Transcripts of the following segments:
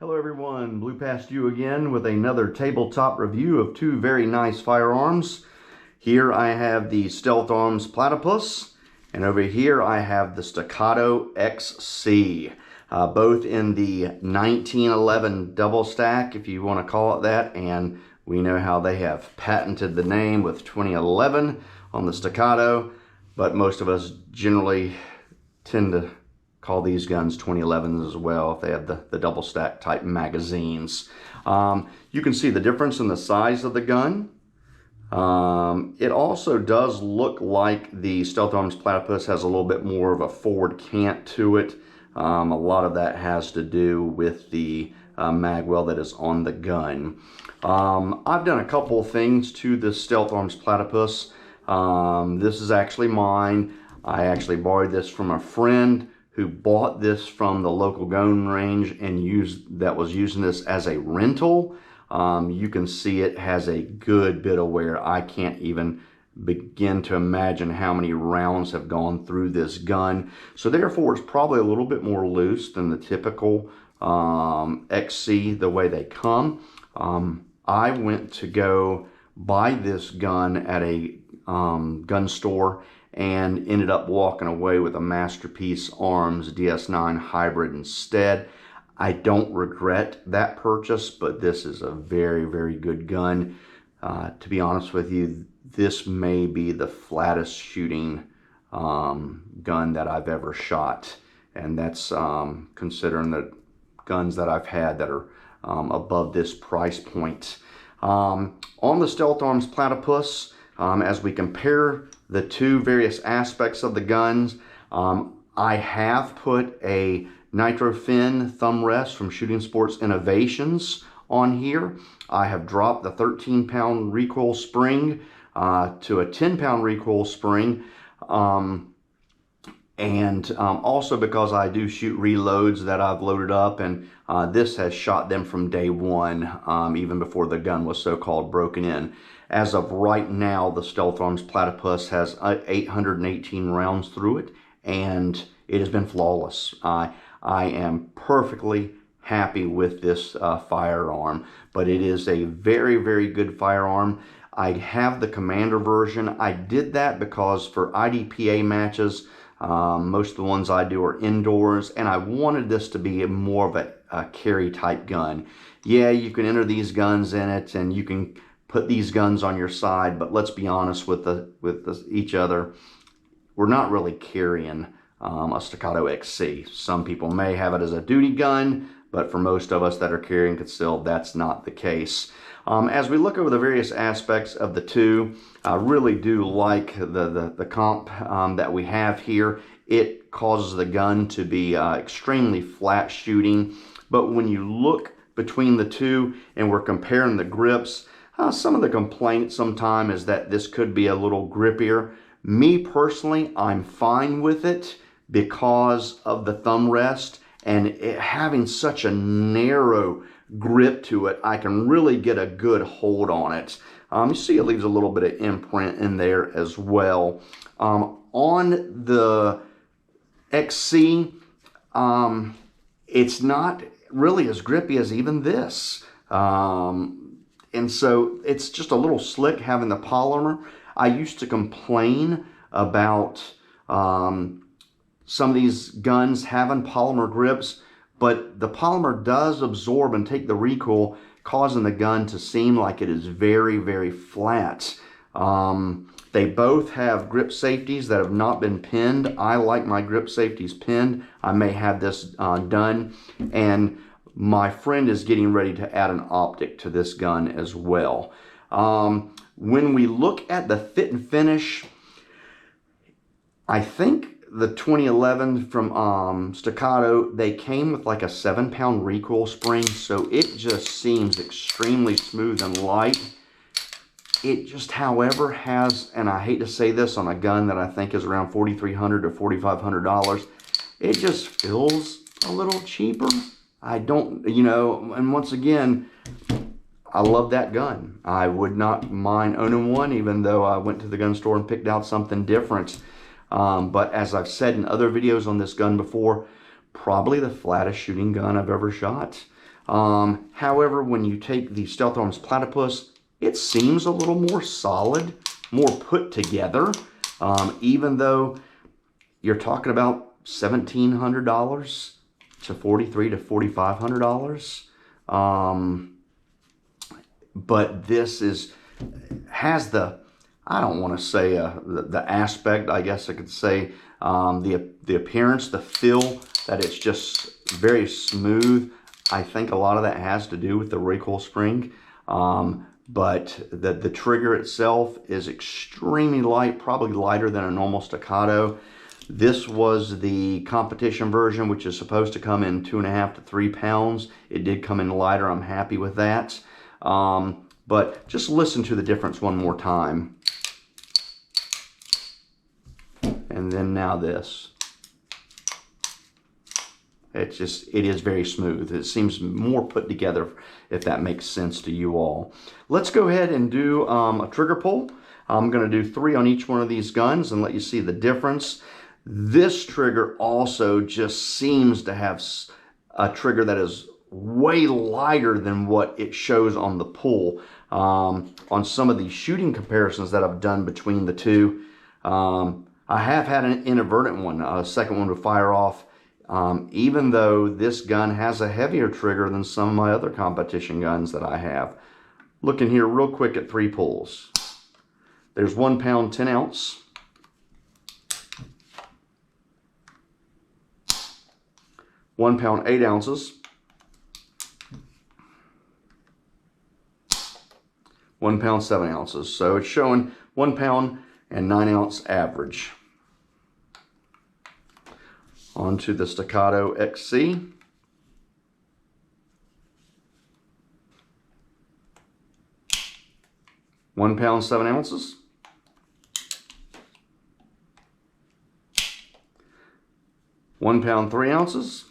Hello everyone, Blue past you again with another tabletop review of two very nice firearms. Here I have the Stealth Arms Platypus, and over here I have the Staccato XC. Both in the 1911 double stack, if you want to call it that, and we know how they have patented the name with 2011 on the Staccato, but most of us generally tend to call these guns 2011s as well if they have the double stack type magazines. You can see the difference in the size of the gun. It also does look like the Stealth Arms Platypus has a little bit more of a forward cant to it. A lot of that has to do with the mag well that is on the gun. I've done a couple of things to this Stealth Arms Platypus. This is actually mine. I actually borrowed this from a friend who bought this from the local gun range and was using this as a rental. You can see it has a good bit of wear. I can't even begin to imagine how many rounds have gone through this gun. So therefore, it's probably a little bit more loose than the typical XC, the way they come. I went to go buy this gun at a gun store and ended up walking away with a Masterpiece Arms DS9 Hybrid instead. I don't regret that purchase, but this is a very, very good gun. To be honest with you, this may be the flattest shooting gun that I've ever shot, and that's considering the guns that I've had that are above this price point. On the Stealth Arms Platypus, as we compare the two various aspects of the guns, I have put a Nitrofin thumb rest from Shooting Sports Innovations on here. I have dropped the 13-pound recoil spring to a 10-pound recoil spring, and also because I do shoot reloads that I've loaded up, and this has shot them from day one, even before the gun was so-called broken in. As of right now, the Stealth Arms Platypus has 818 rounds through it, and it has been flawless. I am perfectly happy with this firearm, but it is a very, very good firearm. I have the Commander version. I did that because for IDPA matches, most of the ones I do are indoors, and I wanted this to be more of a carry type gun. Yeah, you can enter these guns in it, and you can put these guns on your side, but let's be honest with each other. We're not really carrying a Staccato XC. Some people may have it as a duty gun, but for most of us that are carrying concealed, that's not the case. As we look over the various aspects of the two, I really do like the comp that we have here. It causes the gun to be extremely flat shooting, but when you look between the two and we're comparing the grips, some of the complaints sometimes is that this could be a little grippier. Me personally, I'm fine with it because of the thumb rest and it having such a narrow grip to it. I can really get a good hold on it. You see it leaves a little bit of imprint in there as well. On the XC, it's not really as grippy as even this. And so it's just a little slick having the polymer. I used to complain about some of these guns having polymer grips, but the polymer does absorb and take the recoil, causing the gun to seem like it is very, very flat. They both have grip safeties that have not been pinned. I like my grip safeties pinned. I may have this done, and my friend is getting ready to add an optic to this gun as well. When we look at the fit and finish, I think the 2011 from Staccato, they came with like a 7-pound recoil spring, so it just seems extremely smooth and light. It just, however, has, and I hate to say this on a gun that I think is around $4,300 to $4,500, it just feels a little cheaper. I don't, and once again, I love that gun. I would not mind owning one, even though I went to the gun store and picked out something different. But as I've said in other videos on this gun before, probably the flattest shooting gun I've ever shot. However, when you take the Stealth Arms Platypus, it seems a little more solid, more put together, even though you're talking about $1,700 to $4,300 to $4,500. But this has the, I don't want to say the aspect, I guess I could say, the appearance, the feel, that it's just very smooth. I think a lot of that has to do with the recoil spring. But the trigger itself is extremely light, probably lighter than a normal Staccato. This was the competition version, which is supposed to come in 2.5 to 3 pounds. It did come in lighter. I'm happy with that. But just listen to the difference one more time. And then now this. It is very smooth. It seems more put together, if that makes sense to you all. Let's go ahead and do a trigger pull. I'm going to do 3 on each one of these guns and let you see the difference. This trigger also just seems to have a trigger that is way lighter than what it shows on the pull. On some of the shooting comparisons that I've done between the two, I have had an inadvertent one, a second one to fire off. Even though this gun has a heavier trigger than some of my other competition guns that I have. Looking here real quick at 3 pulls. There's 1 pound 10 ounce. 1 pound 8 ounces. 1 pound 7 ounces. So it's showing 1 pound and 9 ounce average. Onto the Staccato XC. £1 pound 7 ounces. £1 pound 3 ounces.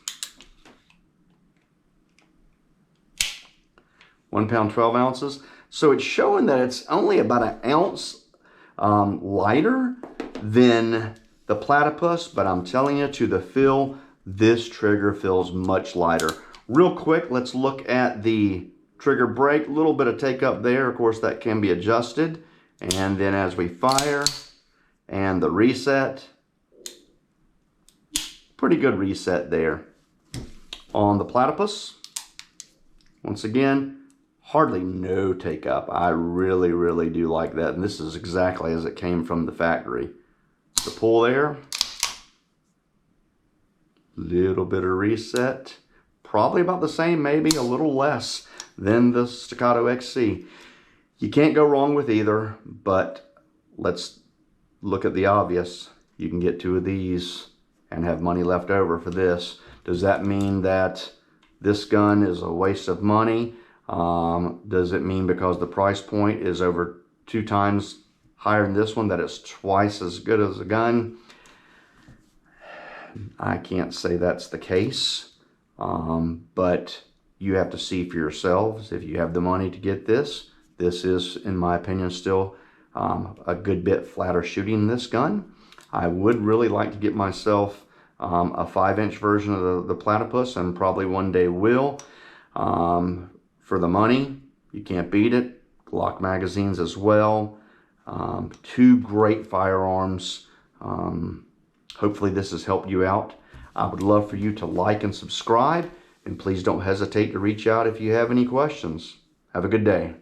£1 pound 12 ounces. So it's showing that it's only about 1 ounce lighter than the Platypus, but I'm telling you, to the feel, this trigger feels much lighter. Real quick, let's look at the trigger brake. A little bit of take up there. Of course, that can be adjusted. And then as we fire, and the reset, pretty good reset there. On the Platypus, once again, hardly no take up. I really, really do like that. And this is exactly as it came from the factory. The pull there, little bit of reset, probably about the same, maybe a little less than the Staccato XC. You can't go wrong with either, but let's look at the obvious. You can get 2 of these and have money left over for this. Does that mean that this gun is a waste of money? Does it mean because the price point is over 2 times higher than this one that it's twice as good as a gun? I can't say that's the case, but you have to see for yourselves. If you have the money to get this, this is, in my opinion, still a good bit flatter shooting this gun. I would really like to get myself a 5-inch version of the Platypus, and probably one day will. For the money, you can't beat it. Glock magazines as well. 2 great firearms. Hopefully this has helped you out. I would love for you to like and subscribe, and please don't hesitate to reach out if you have any questions. Have a good day.